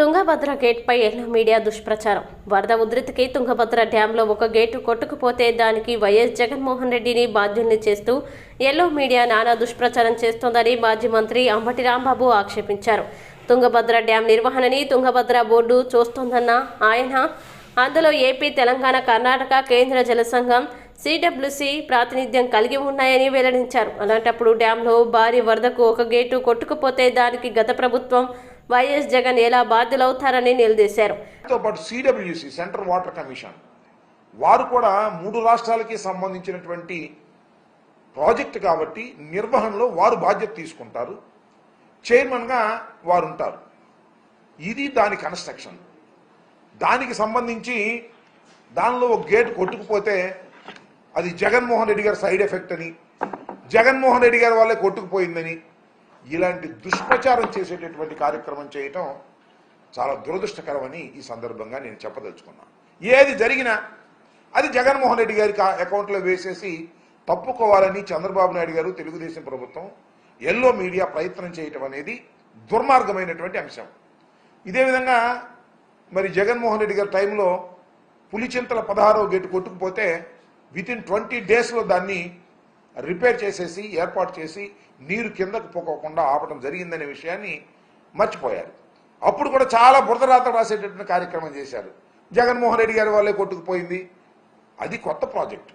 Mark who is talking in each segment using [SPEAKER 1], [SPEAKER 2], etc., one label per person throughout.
[SPEAKER 1] Tungabhadra గేట్పై yellow media దుష్ప్రచారం. వరద ఉధృతికి తుంగభద్ర డ్యాంలో ఒక గేటు కొట్టుకుపోతే దానికి వైఎస్ జగన్మోహన్ రెడ్డిని బాధ్యుల్ని చేస్తూ ఎల్లో మీడియా నానా దుష్ప్రచారం చేస్తోందని మాజీ మంత్రి అంబటి రాంబాబు ఆక్షేపించారు. తుంగభద్ర డ్యాం నిర్వహణని తుంగభద్ర బోర్డు చూస్తోందన్న ఆయన అందులో ఏపీ, తెలంగాణ, కర్ణాటక, కేంద్ర జల సంఘం, సిడబ్ల్యూసి ప్రాతినిధ్యం కలిగి ఉన్నాయని వెల్లడించారు. అలాంటప్పుడు డ్యాంలో భారీ వరదకు ఒక గేటు కొట్టుకుపోతే దానికి గత ప్రభుత్వం వైఎస్ జగన్ ఎలా బాధ్యులవుతారని నిలదీశారు.
[SPEAKER 2] సిడబ్ల్యూసి సెంట్రల్ వాటర్ కమిషన్ వారు కూడా 3 రాష్ట్రాలకి సంబంధించినటువంటి ప్రాజెక్ట్ కాబట్టి నిర్వహణలో వారు బాధ్యత తీసుకుంటారు. చైర్మన్గా వారు ఉంటారు. ఇది దాని కన్స్ట్రక్షన్. దానికి సంబంధించి దానిలో ఒక గేటు కొట్టుకుపోతే అది జగన్మోహన్ రెడ్డి గారి సైడ్ ఎఫెక్ట్ అని, జగన్మోహన్ రెడ్డి గారి వల్లే కొట్టుకుపోయిందని ఇలాంటి దుష్ప్రచారం చేసేటటువంటి కార్యక్రమం చేయటం చాలా దురదృష్టకరమని ఈ సందర్భంగా నేను చెప్పదలుచుకున్నాను. ఏది జరిగినా అది జగన్మోహన్ రెడ్డి గారి అకౌంట్లో వేసేసి తప్పుకోవాలని చంద్రబాబు నాయుడు గారు, తెలుగుదేశం ప్రభుత్వం, ఎల్లో మీడియా ప్రయత్నం చేయటం అనేది దుర్మార్గమైనటువంటి అంశం. ఇదే విధంగా మరి జగన్మోహన్ రెడ్డి గారి టైంలో పులిచింతల 16వ గేటు కొట్టుకుపోతే వితిన్ 20 డేస్లో దాన్ని రిపేర్ చేసేసి ఏర్పాటు చేసి నీరు కిందకు పోకోకుండా ఆపడం జరిగిందనే విషయాన్ని మర్చిపోయారు. అప్పుడు కూడా చాలా బురదరాత రాసేటటువంటి కార్యక్రమం చేశారు. జగన్మోహన్ రెడ్డి గారి వాళ్ళే కొట్టుకుపోయింది. అది కొత్త ప్రాజెక్టు.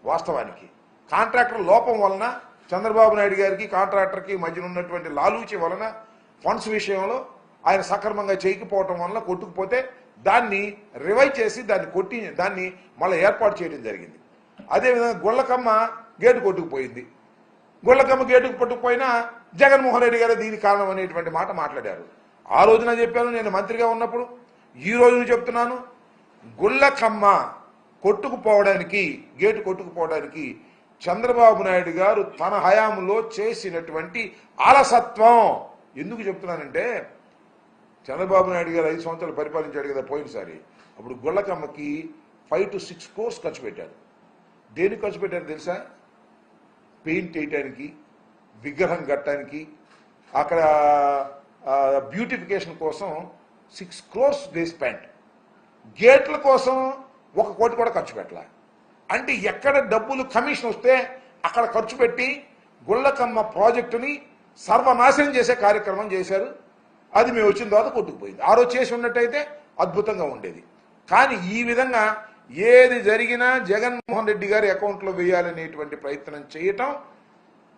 [SPEAKER 2] వాస్తవానికి కాంట్రాక్టర్ లోపం వలన, చంద్రబాబు నాయుడు గారికి కాంట్రాక్టర్కి మధ్యన ఉన్నటువంటి లాలూచి వలన, ఫండ్స్ విషయంలో ఆయన సక్రమంగా చేయకపోవటం వలన కొట్టుకుపోతే దాన్ని రివైవ్ చేసి దాన్ని మళ్ళీ ఏర్పాటు చేయడం జరిగింది. అదేవిధంగా గుళ్ళకమ్మ గేటు కొట్టుకుపోయింది. గుళ్ళకమ్మ గేటుకు పట్టుకుపోయినా జగన్మోహన్ రెడ్డి గారు దీనికి కారణం అనేటువంటి మాట మాట్లాడారు. ఆ రోజున చెప్పాను నేను మంత్రిగా ఉన్నప్పుడు, ఈ రోజున చెప్తున్నాను. గుళ్ళకమ్మ కొట్టుకుపోవడానికి, గేటు కొట్టుకుపోవడానికి చంద్రబాబు నాయుడు గారు తన హయాంలో చేసినటువంటి అలసత్వం. ఎందుకు చెప్తున్నానంటే, చంద్రబాబు నాయుడు గారు 5 సంవత్సరాలు పరిపాలించాడు కదా పోయినసారి. అప్పుడు గుళ్ళకమ్మకి 5 to 6 crores ఖర్చు పెట్టారు. దేనికి ఖర్చు పెట్టారు తెలుసా? పెయింట్ వేయటానికి, విగ్రహం కట్టడానికి, అక్కడ బ్యూటిఫికేషన్ కోసం 6 crores దే స్పెండ్. గేట్ల కోసం 1 కోటి కూడా ఖర్చు పెట్టాల. అంటే ఎక్కడ డబ్బులు కమిషన్ వస్తే అక్కడ ఖర్చు పెట్టి గుళ్ళకమ్మ ప్రాజెక్టుని సర్వనాశనం చేసే కార్యక్రమం చేశారు. అది మేము వచ్చిన తర్వాత కొట్టుకుపోయింది. ఆ రోజు చేసి ఉన్నట్టయితే అద్భుతంగా ఉండేది. కానీ ఈ విధంగా ఏది జరిగినా జగన్మోహన్ రెడ్డి గారి అకౌంట్లో వేయాలనేటువంటి ప్రయత్నం చేయటం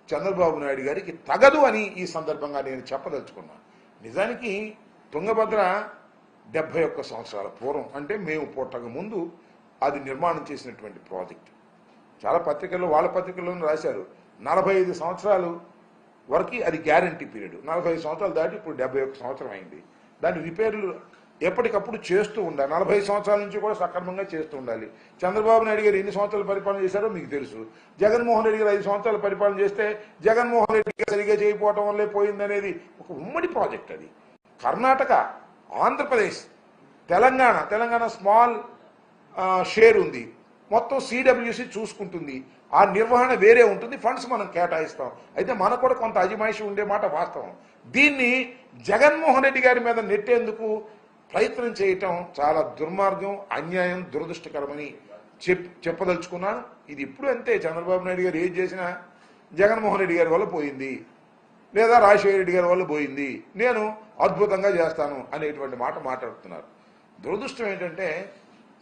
[SPEAKER 2] చంద్రబాబు నాయుడు గారికి తగదు అని ఈ సందర్భంగా నేను చెప్పదలుచుకున్నాను. నిజానికి తుంగభద్ర 71 సంవత్సరాల పూర్వం, అంటే మేము పుట్టక ముందు అది నిర్మాణం చేసినటువంటి ప్రాజెక్ట్. చాలా పత్రికల్లో, వాళ్ళ పత్రికల్లోనూ రాశారు 45 సంవత్సరాలు వరకు అది గ్యారంటీ పీరియడ్. 45 సంవత్సరాలు దాటి ఇప్పుడు 71 సంవత్సరం అయింది. దాని రిపేర్లు ఎప్పటికప్పుడు చేస్తూ ఉండాలి. 40 సంవత్సరాల నుంచి కూడా సక్రమంగా చేస్తూ ఉండాలి. చంద్రబాబు నాయుడు గారు ఎన్ని సంవత్సరాలు పరిపాలన చేశారో మీకు తెలుసు. జగన్మోహన్ రెడ్డి గారు 5 సంవత్సరాలు పరిపాలన చేస్తే జగన్మోహన్ రెడ్డి గారు సరిగా చేయకపోవటం వల్లే పోయిందనేది ఒక ఉమ్మడి ప్రాజెక్ట్. అది కర్ణాటక, ఆంధ్రప్రదేశ్, తెలంగాణ స్మాల్ షేర్ ఉంది. మొత్తం సిడబ్ల్యూసి చూసుకుంటుంది. ఆ నిర్వహణ వేరే ఉంటుంది. ఫండ్స్ మనం కేటాయిస్తాం. అయితే మనకు కూడా కొంత అజమాయిషి ఉండే మాట వాస్తవం. దీన్ని జగన్మోహన్ రెడ్డి గారి మీద నెట్టేందుకు ప్రయత్నం చేయటం చాలా దుర్మార్గం, అన్యాయం, దురదృష్టకరమని చెప్పదలుచుకున్నాను. ఇది ఇప్పుడు అంతే. చంద్రబాబు నాయుడు గారు ఏది చేసినా జగన్మోహన్ రెడ్డి గారి వల్ల పోయింది, లేదా రాజశేఖర రెడ్డి గారి వల్ల పోయింది, నేను అద్భుతంగా చేస్తాను అనేటువంటి మాట మాట్లాడుతున్నారు. దురదృష్టం ఏంటంటే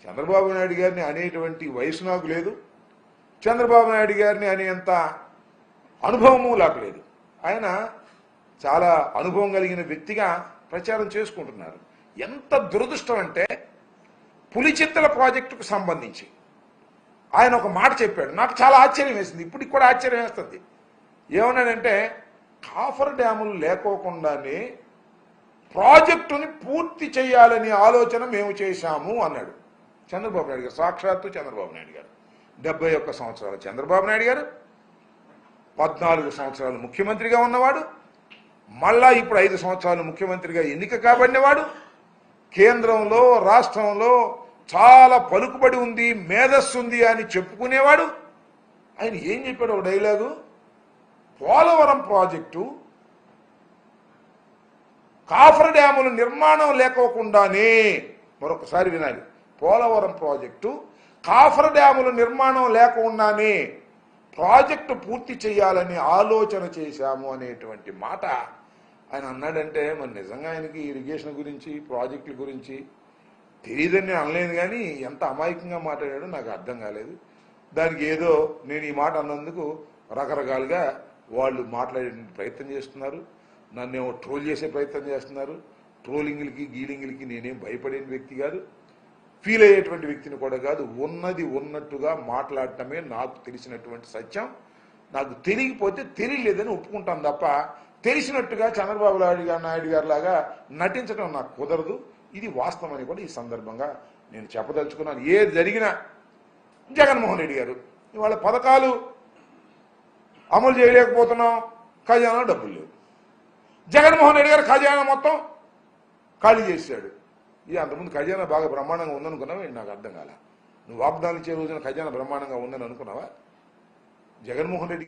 [SPEAKER 2] చంద్రబాబు నాయుడు గారిని అనేటువంటి వయసు నాకు లేదు. చంద్రబాబు నాయుడు గారిని అనేంత అనుభవము నాకు లేదు. ఆయన చాలా అనుభవం కలిగిన వ్యక్తిగా ప్రచారం చేసుకుంటున్నారు. ఎంత దురదృష్టం అంటే, పులిచింతల ప్రాజెక్టుకు సంబంధించి ఆయన ఒక మాట చెప్పాడు. నాకు చాలా ఆశ్చర్యం వేసింది. ఇప్పటికి కూడా ఆశ్చర్యం వేస్తుంది. ఏమన్నాడంటే, కాఫర్ డ్యాములు లేకోకుండానే ప్రాజెక్టుని పూర్తి చేయాలనే ఆలోచన మేము చేశాము అన్నాడు చంద్రబాబు నాయుడు గారు. సాక్షాత్తు చంద్రబాబు నాయుడు గారు. 71 సంవత్సరాల చంద్రబాబు నాయుడు గారు 14 సంవత్సరాలు ముఖ్యమంత్రిగా ఉన్నవాడు, మళ్ళా ఇప్పుడు 5 సంవత్సరాలు ముఖ్యమంత్రిగా ఎన్నిక కాబడినవాడు, కేంద్రంలో రాష్ట్రంలో చాలా పలుకుబడి ఉంది, మేధస్సు ఉంది అని చెప్పుకునేవాడు. ఆయన ఏం చెప్పాడు? ఒక డైలాగు, పోలవరం ప్రాజెక్టు కాఫర్ డ్యాముల నిర్మాణం లేకోకుండానే, మరొకసారి వినాలి, పోలవరం ప్రాజెక్టు కాఫర్ డ్యాముల నిర్మాణం లేకుండానే ప్రాజెక్టు పూర్తి చేయాలని ఆలోచన చేశాము అనేటువంటి మాట ఆయన అన్నాడంటే మరి నిజంగా ఆయనకి ఇరిగేషన్ గురించి ప్రాజెక్టుల గురించి తెలియదని నేను అనలేదు, కానీ ఎంత అమాయకంగా మాట్లాడాడో నాకు అర్థం కాలేదు. దానికి ఏదో నేను ఈ మాట అన్నందుకు రకరకాలుగా వాళ్ళు మాట్లాడే ప్రయత్నం చేస్తున్నారు, నన్నేమో ట్రోల్ చేసే ప్రయత్నం చేస్తున్నారు. ట్రోలింగ్లకి గీలింగ్లకి నేనేం భయపడే వ్యక్తి కాదు, ఫీల్ అయ్యేటువంటి వ్యక్తిని కూడా కాదు. ఉన్నది ఉన్నట్టుగా మాట్లాడటమే నాకు తెలిసినటువంటి సత్యం. నాకు తెలియకపోతే తెలియలేదని ఒప్పుకుంటాను తప్ప తెలిసినట్టుగా చంద్రబాబు నాయుడు గారి లాగా నటించడం నాకు కుదరదు. ఇది వాస్తవం అని కూడా ఈ సందర్భంగా నేను చెప్పదలుచుకున్నాను. ఏది జరిగినా జగన్మోహన్ రెడ్డి గారు ఇవాళ పథకాలు అమలు చేయలేకపోతున్నాం, ఖజానా డబ్బులు లేవు. జగన్మోహన్ రెడ్డి గారు ఖజానా మొత్తం ఖాళీ చేశాడు. ఇది అంతకుముందు ఖజానా బాగా బ్రహ్మాండంగా ఉందనుకున్నావా? నాకు అర్థం కాల. నువ్వు వాగ్దానం ఇచ్చే రోజున ఖజానా బ్రహ్మాండంగా ఉందని అనుకున్నావా? జగన్మోహన్ రెడ్డి